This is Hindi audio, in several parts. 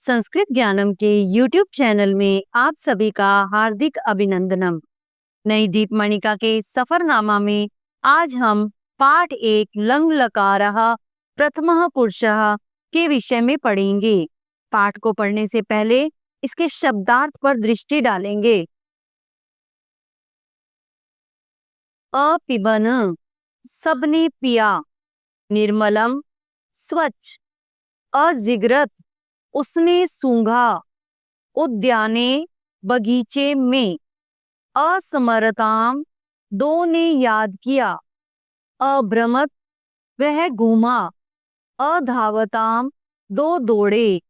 संस्कृत ज्ञानम के YouTube चैनल में आप सभी का हार्दिक अभिनंदनम। नई दीपमणिका के सफरनामा में आज हम पाठ 1 लंग लकारः प्रथमः पुरुषः के विषय में पढ़ेंगे। पाठ को पढ़ने से पहले इसके शब्दार्थ पर दृष्टि डालेंगे। अपिबन सबने पिया, निर्मलम स्वच्छ। अजिगरत उसने सूंघा, उद्याने बगीचे में। असमरताम दो ने याद किया, अभ्रमत वह घूमा। अधावताम दो दौड़े,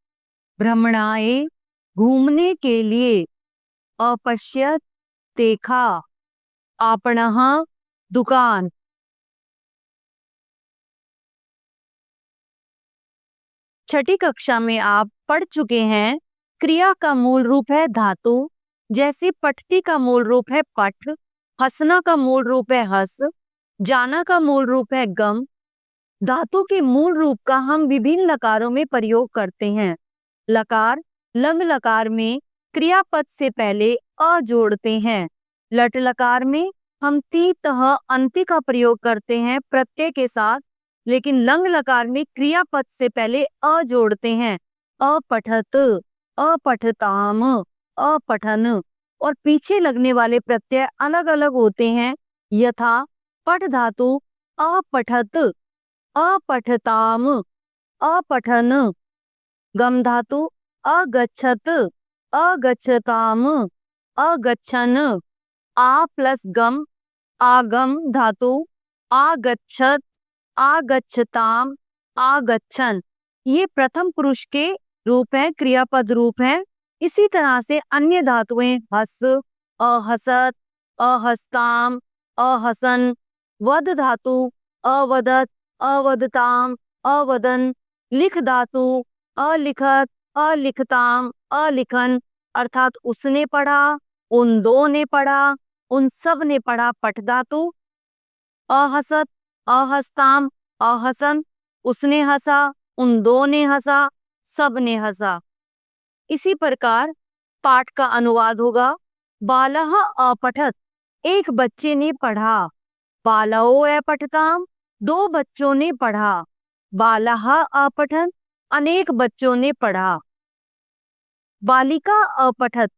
भ्रमणाए घूमने के लिए। अपश्यत देखा, आपणः दुकान। छठी कक्षा में आप पढ़ चुके हैं क्रिया का मूल रूप है धातु, जैसे पठती का मूल रूप है पठ, हंसना का मूल रूप है हस, जाना का मूल रूप है गम। धातु के मूल रूप का हम विभिन्न लकारों में प्रयोग करते हैं। लकार लंग लकार में क्रियापद से पहले अ जोड़ते हैं। लट लकार में हम ती तह अंति का प्रयोग करते हैं प्रत्यय के साथ, लेकिन लंग लकार में क्रियापद से पहले अ जोड़ते हैं। अपठत, अपठताम, अपठन। और पीछे लगने वाले प्रत्यय अलग अलग होते हैं। यथा पठ धातु अपठत, अपठताम, अपठन। गम धातु अगच्छत, अगच्छताम, अगच्छन। आ प्लस गम आगम धातु आगच्छत, आगच्छताम, आगच्छन। ये प्रथम पुरुष के रूप है, क्रियापद रूप है। इसी तरह से अन्य धातुएं हस, अहसत, अहस्ताम, अहसन। वद धातु अवदत, अवदताम, अवदन। लिख धातु अलिखत, अलिखताम, अलिखन। अर्थात उसने पढ़ा, उन दो ने पढ़ा, उन सब ने पढ़ा। पठ धातु अहसत, अहस्ताम, अहसन। उसने हंसा, उन दो ने हंसा, सब ने हंसा। इसी प्रकार पाठ का अनुवाद होगा। बालः अपठत, एक बच्चे ने पढ़ा। बालओ अपठताम, दो बच्चों ने पढ़ा। बालः अपठन, अनेक बच्चों ने पढ़ा। बालिका अपठत,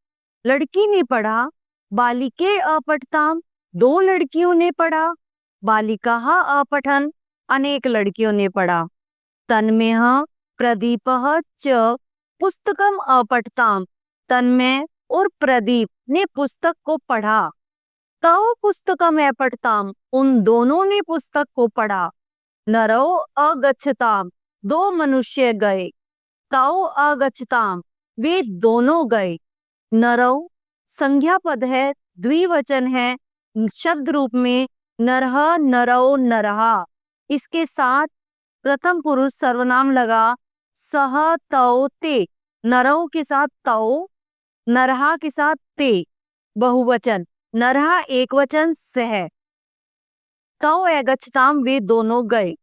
लड़की ने पढ़ा। बालिके अपठताम, दो लड़कियों ने पढ़ा। बालिकाः अपठन, अनेक लड़कियों ने पढ़ा। तन्मयः प्रदीपः च पुस्तकम अपठताम, तन्मय और प्रदीप ने पुस्तक को पढ़ा। तौ पुस्तकम अपठताम, उन दोनों ने पुस्तक को पढ़ा। नरौ अगच्छताम, दो मनुष्य गए। तौ अगच्छताम, वे दोनों गए। नरौ संज्ञा पद है, द्विवचन है। शब्द रूप में नरह, नरौ, नरहा। इसके साथ प्रथम पुरुष सर्वनाम लगा सह, तौ, ते। नरौ के साथ तौ, नरहा के साथ ते। बहुवचन नरहा एक वचन सह। तौ अगच्छताम, वे दोनों गए।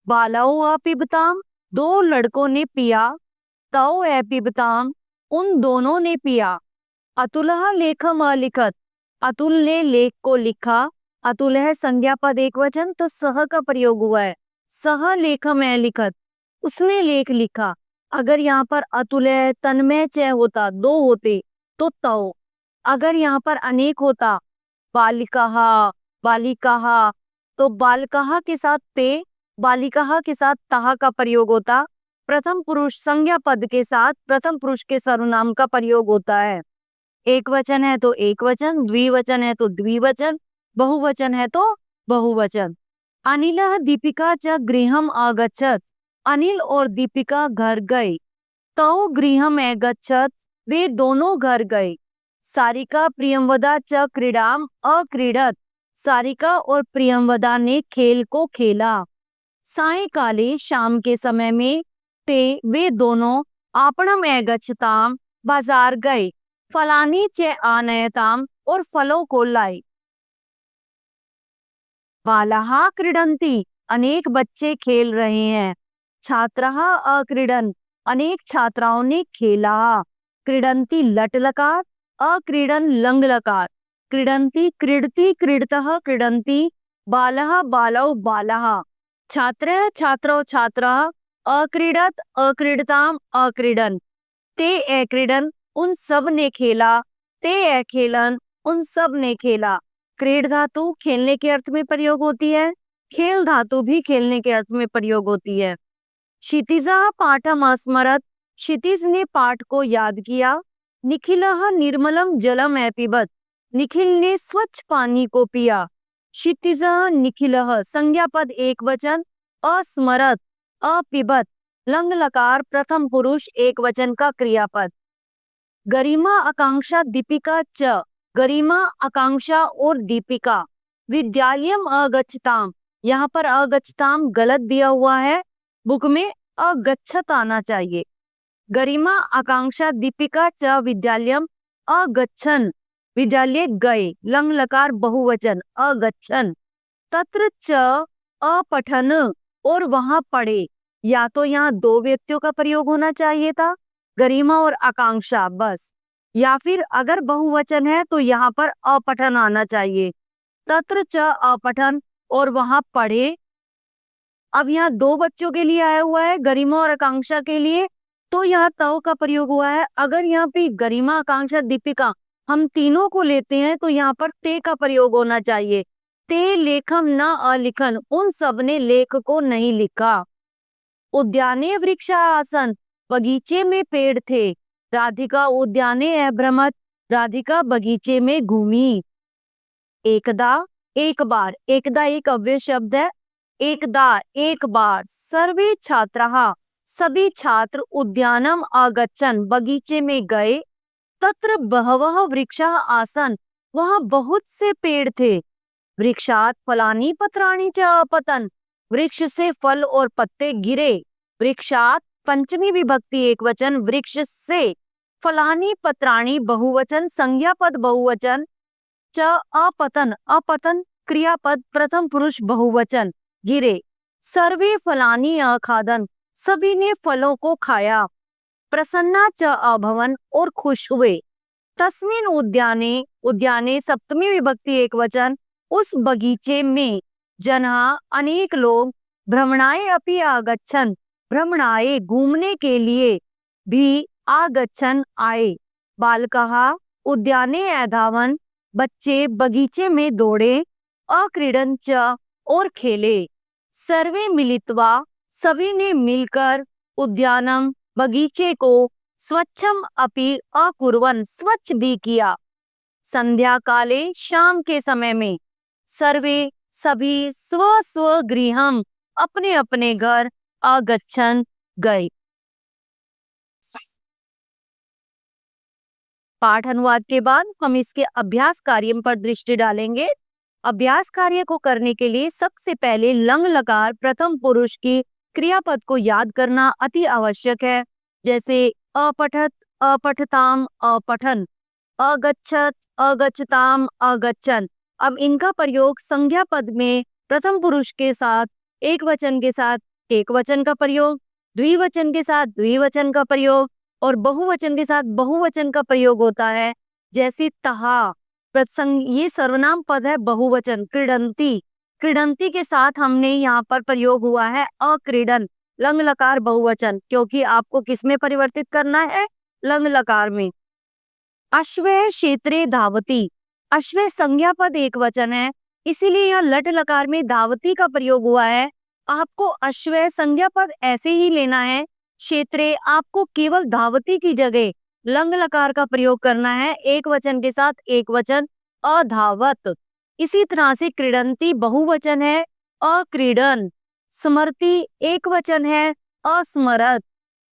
बालौ अपिबताम, दो लड़कों ने पिया। तौ अपिबताम, उन दोनों ने पिया। अतुलः लेखम अलिखत, अतुल ने लेख को लिखा। अतुल है संज्ञा पद एक वचन, तो सह का प्रयोग हुआ है। सह लेखम अलिखत, उसने लेख लिखा। अगर यहाँ पर अतुल है तन्मय च होता, दो होते तो तौ। अगर यहाँ पर अनेक होता बालिकाः, बालिकाः, तो बालिकाः के साथ ते, बालिकाः के साथ ताहा का प्रयोग होता। प्रथम पुरुष संज्ञा पद के साथ प्रथम पुरुष के सर्वनाम का प्रयोग होता है। एक वचन है तो एक वचन, द्विवचन है तो द्विवचन, बहुवचन है तो बहुवचन। अनिलः दीपिका च गृहम अगच्छत, अनिल और दीपिका घर गए। तौ गृहम अगच्छत, वे दोनों घर गए। सारिका प्रियंवदा च क्रीडाम अक्रीडत, सारिका और प्रियंवदा ने खेल को खेला। सायंकाले शाम के समय में ते, वे दोनों आपणम अगच्छताम, बाजार गए। फलानी च आनयताम, और फलों को लाए। बालाः क्रीडन्ति, अनेक बच्चे खेल रहे हैं। छात्राः अक्रीडन्, अनेक छात्राओं ने खेला। क्रीडन्ति लट लकार, अक्रीडन लंग लकार। क्रीडन्ति क्रीडति क्रीडतः क्रीडन्ति, बालः बालौ बालः। छात्रः छात्रौ छात्राः, अक्रीडत अक्रीडताम अक्रीडन। ते अक्रीडन उन सब ने खेला, ते अखेलन उन सब ने खेला। क्रीड धातु खेलने के अर्थ में प्रयोग होती है, खेल धातु भी खेलने के अर्थ में प्रयोग होती है। क्षितिजः पाठम अस्मरत, क्षितिज ने पाठ को याद किया। निखिलः निर्मलम जलम अपिबत, निखिल ने स्वच्छ पानी को पिया। क्षितिजः निखिलः संज्ञा पद एक वचन, अस्मरत अपिबत लंग लकार प्रथम पुरुष एक वचन का क्रियापद। गरिमा आकांक्षा दीपिका च, गरिमा आकांक्षा और दीपिका। विद्यालयम अगच्छताम, यहाँ पर अगच्छताम गलत दिया हुआ है, बुक में अगच्छत आना चाहिए। गरिमा आकांक्षा दीपिका च विद्यालयम अगच्छन, विद्यालय गए। लंग लकार बहुवचन अगच्छन। तत्र च अपठन और वहां पढ़े, या तो यहाँ दो व्यक्तियों का प्रयोग होना चाहिए था, गरिमा और आकांक्षा बस, या फिर अगर बहुवचन है तो यहाँ पर अपठन आना चाहिए। तत्र च अपठन और वहां पढ़े। अब यहाँ दो बच्चों के लिए आया हुआ है, गरिमा और आकांक्षा के लिए, तो यहाँ तव का प्रयोग हुआ है। अगर यहाँ पे गरिमा आकांक्षा दीपिका हम तीनों को लेते हैं तो यहाँ पर ते का प्रयोग होना चाहिए। ते लेखम न अलिखन, उन सब ने लेख को नहीं लिखा। उद्याने वृक्षा आसन, बगीचे में पेड़ थे। राधिका उद्याने अभ्रमत, राधिका बगीचे में घूमी। एकदा एक बार, एकदा एक अव्यय शब्द है। एकदा एक बार। सर्वे छात्राः, सभी छात्र उद्यानम आगच्छन्, बगीचे में गए। तत्र बहवः वृक्षाः आसन्, वहां बहुत से पेड़ थे। वृक्षात् फलानि पत्राणि च अपतन्, वृक्ष से फल और पत्ते गिरे। वृक्षात् पंचमी विभक्ति एक वचन, वृक्ष से। फलानि पत्राणि बहुवचन, संज्ञा पद बहुवचन। च अपतन, अपतन क्रियापद प्रथम पुरुष बहुवचन, गिरे। सर्वे फलानि अखादन, सभी ने फलों को खाया। प्रसन्ना च अभवन और खुश हुए। तस्मिन् उद्याने, उद्याने सप्तमी विभक्ति एक वचन, उस बगीचे में। जनाः अनेक लोग। भ्रमणाय अपि आगच्छन्, भ्रमणाय घूमने के लिए भी। आगच्छन् आए। बालकाः उद्याने अधावन्, बच्चे बगीचे में दौड़े। अक्रीडन् च और खेले। सर्वे मिलित्वा, सभी ने मिलकर। उद्यानम बगीचे को। स्वच्छम अपि अकुर्वन्, स्वच्छ भी किया। संध्या काले शाम के समय में। सर्वे सभी स्व स्व गृहम, अपने अपने घर। अगच्छन् गए। पाठ अनुवाद के बाद हम इसके अभ्यास कार्य पर दृष्टि डालेंगे। अभ्यास कार्य को करने के लिए सबसे पहले लंग लकार प्रथम पुरुष की क्रियापद को याद करना अति आवश्यक है। जैसे अपठत अपठताम अपठन, अगच्छत अगच्छताम अगच्छन। अब इनका प्रयोग संज्ञा पद में प्रथम पुरुष के साथ एक वचन के साथ एक वचन का प्रयोग, द्विवचन के साथ द्विवचन का प्रयोग और बहुवचन के साथ बहुवचन का प्रयोग होता है। जैसे तहा प्रसंग, ये सर्वनाम पद है बहुवचन। क्रीडंती, क्रीडंती के साथ हमने यहाँ पर प्रयोग हुआ है अक्रीडन, लंग लकार बहुवचन, क्योंकि आपको किस में परिवर्तित करना है, लंग लकार में। अश्वः क्षेत्रे धावती, अश्वः संज्ञा पद एक वचन है, इसीलिए यह लट लकार में धावती का प्रयोग हुआ है। आपको अश्वः संज्ञा पद ऐसे ही लेना है। क्षेत्रे आपको केवल धावती की जगह लंग लकार का प्रयोग करना है, एक वचन के साथ एक वचन अधावत। इसी तरह से क्रीडंती बहुवचन है, अक्रीडन। स्मरति एक वचन है, अस्मरत।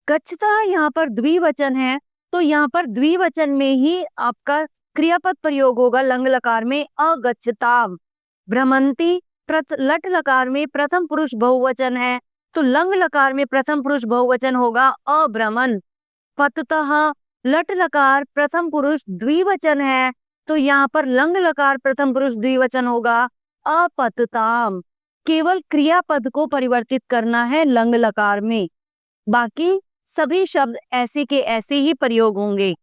गच्छता यहाँ पर द्विवचन है, तो यहाँ पर द्विवचन में ही आपका क्रियापद प्रयोग होगा लंग लकार में, अगच्छताम। भ्रमंती लट लकार में प्रथम पुरुष बहुवचन है, तो लंग लकार में प्रथम पुरुष बहुवचन होगा अभ्रमण। पततः लट लकार प्रथम पुरुष द्विवचन है, तो यहाँ पर लंग लकार प्रथम पुरुष द्विवचन होगा अपतताम। केवल क्रियापद को परिवर्तित करना है लंग लकार में, बाकी सभी शब्द ऐसे के ऐसे ही प्रयोग होंगे।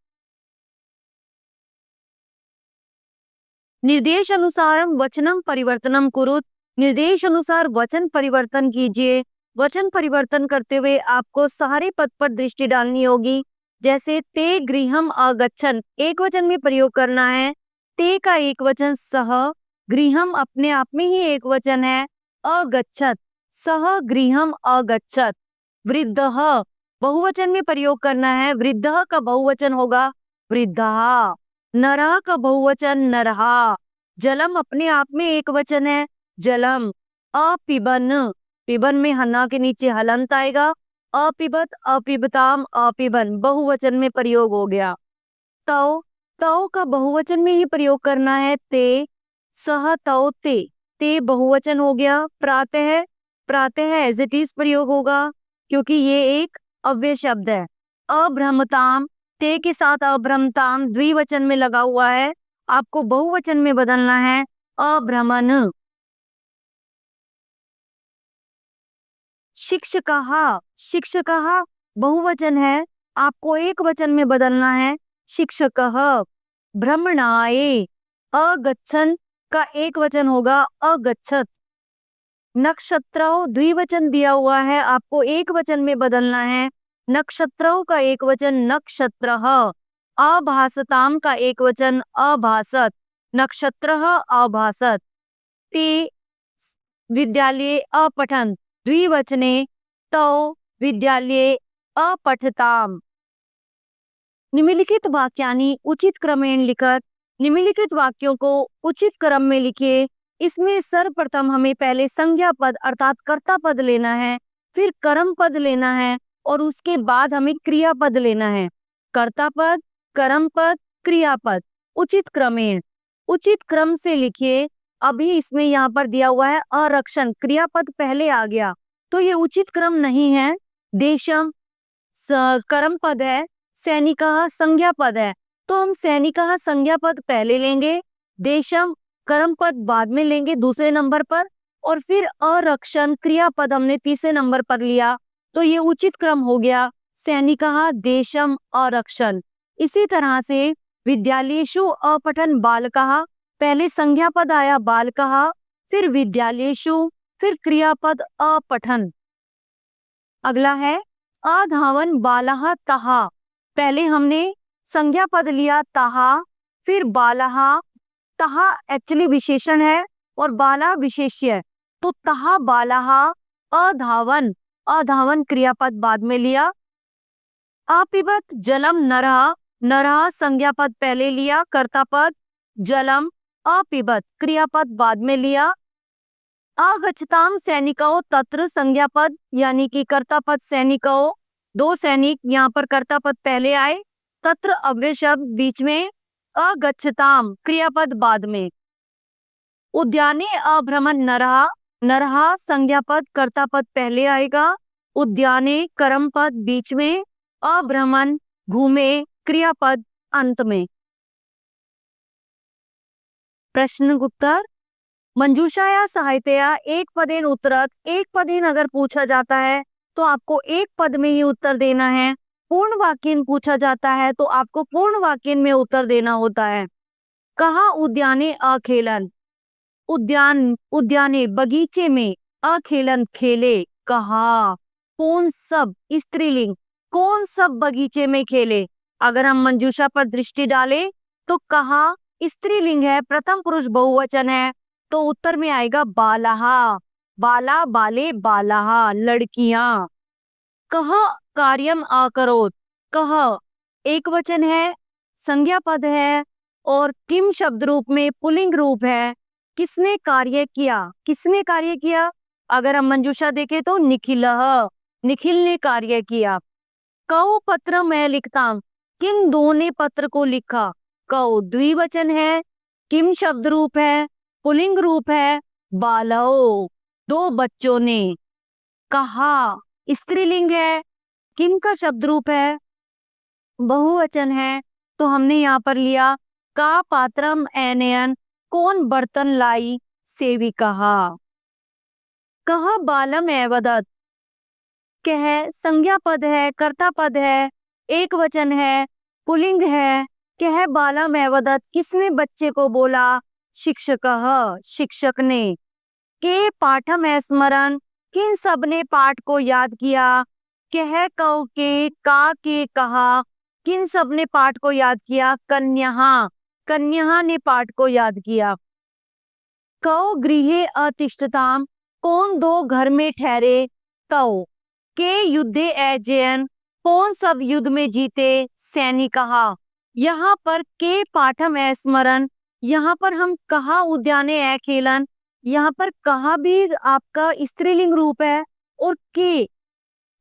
निर्देश अनुसारम वचनम परिवर्तनम कुरुत, निर्देश अनुसार वचन परिवर्तन कीजिए। वचन परिवर्तन करते हुए आपको सारे पद पर दृष्टि डालनी होगी। जैसे ते गृहम अगच्छन, एक वचन में प्रयोग करना है। ते का एक वचन सह, गृहम अपने आप में ही एक वचन है। अगच्छत, सह गृहम अगच्छत। वृद्धः, बहुवचन में प्रयोग करना है। वृद्धः का बहुवचन होगा वृद्धः। नरः का बहुवचन नरहा। जलम अपने आप में एक वचन है जलम। अपिबन, पिबन में हन्ना के नीचे हलंत आएगा। अपिबत अपिबताम अपिबन, बहुवचन में प्रयोग हो गया। तौ, तौ का बहुवचन में ही प्रयोग करना है। ते, सह तौ ते, ते बहुवचन हो गया। प्रातः, प्रातः एज इट इज प्रयोग होगा क्योंकि ये एक अव्यय शब्द है। अभ्रमताम, ते के साथ अभ्रमताम द्विवचन में लगा हुआ है, आपको बहुवचन में बदलना है। अभ्रमण। शिक्षकः, शिक्षकः बहुवचन है, आपको एक वचन में बदलना है। शिक्षकः। भ्रमणाय, अगच्छन का एक वचन होगा अगच्छत। नक्षत्रों द्विवचन दिया हुआ है, आपको एक वचन में बदलना है। नक्षत्रों का एक वचन नक्षत्रः। अभासताम का एक वचन अभासत। नक्षत्रः अभासत। ते विद्यालये अपठन, द्विवचने तौ विद्यालये अपठताम। निम्नलिखित वाक्यानि उचित क्रमेण लिखत, निम्नलिखित वाक्यों को उचित क्रम में लिखिए। इसमें सर्वप्रथम हमें पहले संज्ञा पद अर्थात कर्ता पद लेना है, फिर कर्म पद लेना है और उसके बाद हमें क्रियापद लेना है। कर्ता पद, कर्म पद, क्रियापद उचित क्रमेण, उचित क्रम से लिखिए। अभी इसमें यहाँ पर दिया हुआ है आरक्षण, क्रियापद पहले आ गया तो ये उचित क्रम नहीं है। देशम कर्म पद है, सैनिकः संज्ञा पद है, तो हम सैनिकः संज्ञा पद पहले लेंगे, देशम कर्म पद बाद में लेंगे दूसरे नंबर पर, और फिर आरक्षण क्रियापद हमने तीसरे नंबर पर लिया, तो ये उचित क्रम हो गया सैनिकः देशम आरक्षण। इसी तरह से विद्यालयेषु अपठन बालकः, पहले संज्ञा पद आया बालकः, फिर विद्यालयेषु, फिर क्रियापद अपठन। अगला है अधावन बालः तः, पहले हमने संज्ञा पद लिया तः, फिर बालः, तः एक्चुअली विशेषण है और बाला विशेष्य है, तो तः बालः अधावन, अधावन क्रियापद बाद में लिया। अपिबत जलम नरः, नरः संज्ञा पद पहले लिया, कर्ता पद जलम, अपिबत क्रियापद बाद में लिया। अगच्छताम सैनिकों तत्र संज्ञा पद यानी कि कर्ता पद सैनिकों, दो सैनिक यहाँ पर कर्ता पद पहले आए, तत्र अव्यय शब्द बीच में, अगच्छताम क्रियापद बाद में। उद्याने अभ्रमण नरः, नरः संज्ञा पद कर्ता पद पहले आएगा, उद्याने कर्म पद बीच में, अभ्रमण घूमे क्रियापद अंत में। प्रश्न उत्तर मंजूषाया साहित्या एक पदेन उत्तरत, एक पदेन अगर पूछा जाता है तो आपको एक पद में ही उत्तर देना है। पूर्ण वाक्यन पूछा जाता है तो आपको पूर्ण वाक्यन में उत्तर देना होता है। कहा उद्याने अखेलन, उद्यान उद्याने बगीचे में, अखेलन खेले, कहा कौन सब स्त्रीलिंग, कौन सब बगीचे में खेले। अगर हम मंजूषा पर दृष्टि डालें तो कहा स्त्रीलिंग है, प्रथम पुरुष बहुवचन है, तो उत्तर में आएगा बालहा, बाला बाले बालहा लड़कियां। कह कार्यम अकरोत, कह एक वचन है, संज्ञा पद है और किम शब्द रूप में पुल्लिंग रूप है। किसने कार्य किया, किसने कार्य किया, अगर हम मंजूषा देखें तो निखिलः, निखिल ने कार्य किया। कौ पत्र मैं लिखता हूं, किन दो ने पत्र को लिखा। कौ द्विवचन है, किम शब्द रूप है, पुल्लिंग रूप है, बालो दो बच्चों ने। कहा स्त्रीलिंग है, किम का शब्द रूप है, बहुवचन है, तो हमने यहाँ पर लिया का पात्रम एनयन, कौन बर्तन लाई, सेविका। कहा बालम एवदत, कह संज्ञा पद है, कर्ता पद है, एक वचन है, पुल्लिंग है। कह बालम वदत, किसने बच्चे को बोला? शिक्षकः, शिक्षक ने। के पाठम स्मरण, किन सब ने पाठ को याद किया? कह कौ के, का के कहा, किन सब ने पाठ को याद किया? कन्या, कन्या ने पाठ को याद किया। कौ गृहे अतिष्ठताम, कौन दो घर में ठहरे? कौ के युद्धे अजयन, कौन सब युद्ध में जीते? सैनिकः। यहाँ पर के पाठम स्मरण, यहाँ पर हम कहा उद्याने खेलन, यहाँ पर कहा भी आपका स्त्रीलिंग रूप है और के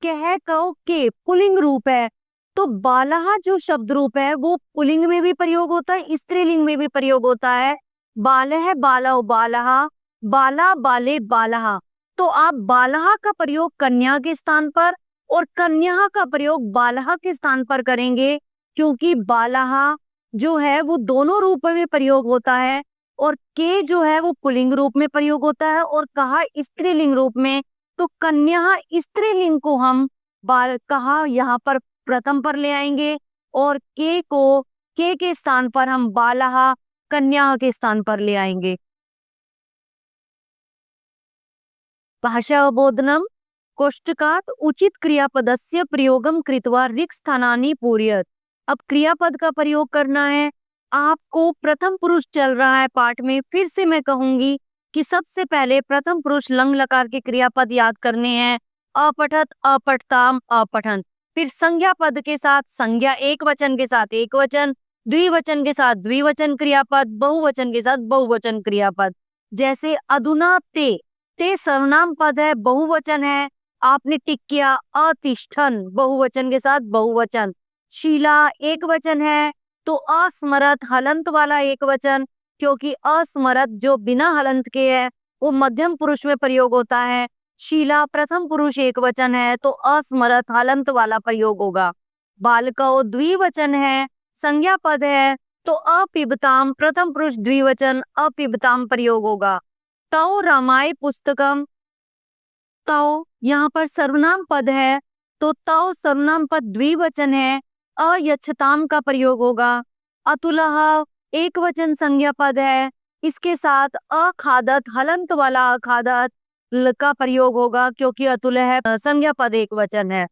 कह कहो के पुल्लिंग रूप है। तो बालहा जो शब्द रूप है वो पुल्लिंग में भी प्रयोग होता है, स्त्रीलिंग में भी प्रयोग होता है। बालह बालव बालहा, बाला बाले बालहा। तो आप बालहा का प्रयोग कन्या के स्थान पर और कन्या का प्रयोग बालहा के स्थान पर करेंगे, क्योंकि बालहा जो है वो दोनों रूप में प्रयोग होता है और के जो है वो पुल्लिंग रूप में प्रयोग होता है और कहा स्त्रीलिंग रूप में। तो कन्या स्त्रीलिंग को हम कहा यहाँ पर प्रथम पर ले आएंगे और के को के स्थान पर हम बालहा कन्या के स्थान पर ले आएंगे। भाषा अवबोधनम कोष्टकात उचित क्रियापदस्य प्रयोगम कृत्वा रिक्त स्थानानि पूरयत। अब क्रियापद का प्रयोग करना है। आपको प्रथम पुरुष चल रहा है पाठ में, फिर से मैं कहूंगी कि सबसे पहले प्रथम पुरुष लंग लकार के क्रियापद याद करने हैं। अपठत, अपठताम, अपठन। फिर संज्ञा पद के साथ संज्ञा, एक वचन के साथ एक वचन, द्विवचन के साथ द्विवचन क्रियापद, बहुवचन के साथ बहुवचन क्रियापद। जैसे अधुना ते सर्वनाम पद है, बहुवचन है, आपने टिक किया। अतिष्ठन बहुवचन के साथ बहुवचन। शीला एक वचन है तो अस्मरत हलंत वाला एक वचन, क्योंकि अस्मरत जो बिना हलंत के है वो मध्यम पुरुष में प्रयोग होता है। शीला प्रथम पुरुष एक वचन है तो अस्मरत हलंत वाला प्रयोग होगा। बालकौ द्विवचन है, संज्ञा पद है तो अपिबताम प्रथम पुरुष द्विवचन अपिबताम प्रयोग होगा। तौ रामाय पुस्तकम, तौ यहाँ पर सर्वनाम पद है तो तौ सर्वनाम पद द्विवचन है, अयच्छताम का प्रयोग होगा। अतुलः एक वचन संज्ञा पद है, इसके साथ अखादत हलंत वाला अखादत का प्रयोग होगा, क्योंकि अतुल है संज्ञा पद एक वचन है।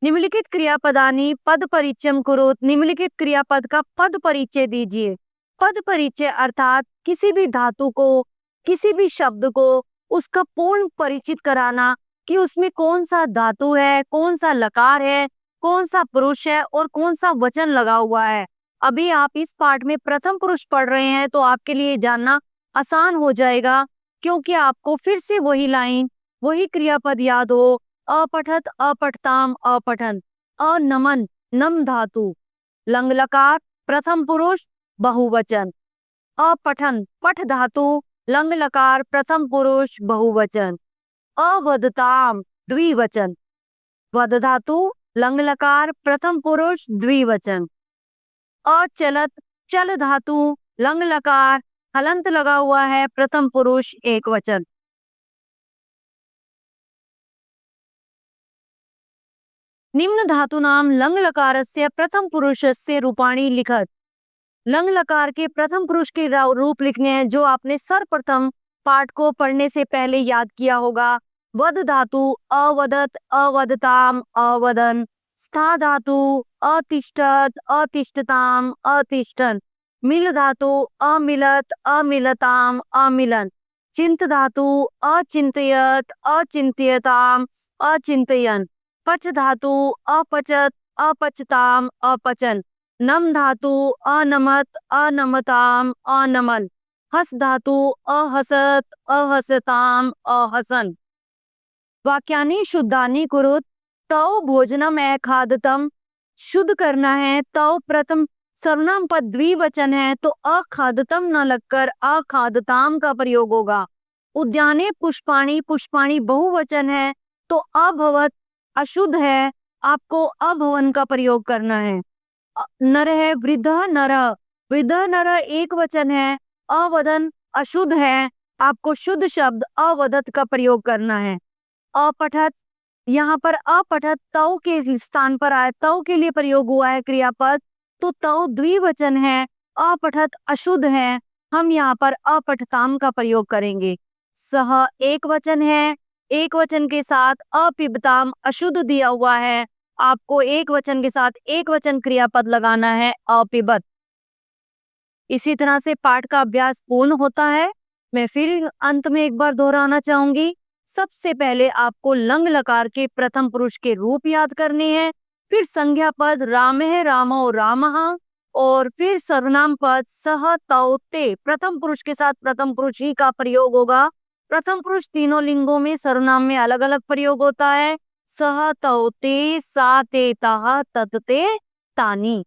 निम्नलिखित क्रियापदानी पद परिचयम कुरुत, निम्नलिखित क्रियापद का पद परिचय दीजिए। पद परिचय अर्थात किसी भी धातु को, किसी भी शब्द को उसका पूर्ण परिचित कराना कि उसमें कौन सा धातु है, कौन सा लकार है, कौन सा पुरुष है और कौन सा वचन लगा हुआ है। अभी आप इस पाठ में प्रथम पुरुष पढ़ रहे हैं तो आपके लिए जानना आसान हो जाएगा, क्योंकि आपको फिर से वही लाइन, वही क्रियापद याद हो। अपठत, अपठताम, अपठन। अनमन नम धातु, लंग लकार प्रथम पुरुष बहुवचन। अपठन पठ धातु, लंग लकार प्रथम पुरुष बहुवचन। अवदताम द्विवचन, वद धातु लंग लकार प्रथम पुरुष द्विवचन। अचलत चल धातु लंग लकार हलंत लगा हुआ है, प्रथम पुरुष एक वचन। निम्न धातु नाम लंग लकारस्य प्रथम पुरुषस्य रूपाणी लिखत। लंग लकार के प्रथम पुरुष के रूप लिखने हैं जो आपने सर्वप्रथम पाठ को पढ़ने से पहले याद किया होगा। वद धातु अवदत, अवदताम, अवदन। स्था धातु अतिष्ठत, अतिष्ठताम, अतिष्ठन। मिल धातु अमिलत, अमिलताम, अमिलन। चिंत धातु अचिंतयत, अचिंतयताम, अचिंतयन। पच धातु अपचत, अपचताम, अपचन। नम धातु अनमत, अनमताम, अनमन। हस धातु अहसत, अहसताम, अहसन। वाक्यानि शुद्धानि कुरुत। तौ भोजनम अखादतम, शुद्ध करना है। तौ प्रथम सर्वनाम पद द्विवचन है तो अखादतम न लगकर अखादताम का प्रयोग होगा। उद्याने पुष्पाणि, पुष्पाणि बहुवचन है तो अभवत अशुद्ध है, आपको अभवन का प्रयोग करना है। नर है वृद्ध नर, वृद्ध नर एक वचन है। अवदन अशुद्ध है, आपको शुद्ध शब्द अवदत का प्रयोग करना है। अपठत यहाँ पर अपठत तौ के स्थान पर आए, तौ के लिए प्रयोग हुआ है क्रियापद, तो तौ द्विवचन है, अपठत अशुद्ध है, हम यहाँ पर अपठताम का प्रयोग करेंगे। सह एक वचन है, एक वचन के साथ अपिबताम अशुद्ध दिया हुआ है, आपको एक वचन के साथ एक वचन क्रियापद लगाना है, अपिबत। इसी तरह से पाठ का अभ्यास पूर्ण होता है। मैं फिर अंत में एक बार दोहराना चाहूंगी। सबसे पहले आपको लंग लकार के प्रथम पुरुष के रूप याद करने हैं, फिर संज्ञा पद रामः रामो रामः, और फिर सर्वनाम पद सह तौ ते, प्रथम पुरुष के साथ प्रथम पुरुष ही का प्रयोग होगा। प्रथम पुरुष तीनों लिंगों में सर्वनाम में अलग अलग प्रयोग होता है। सह तौ ते, सा ते ताः, तत् ते तानि।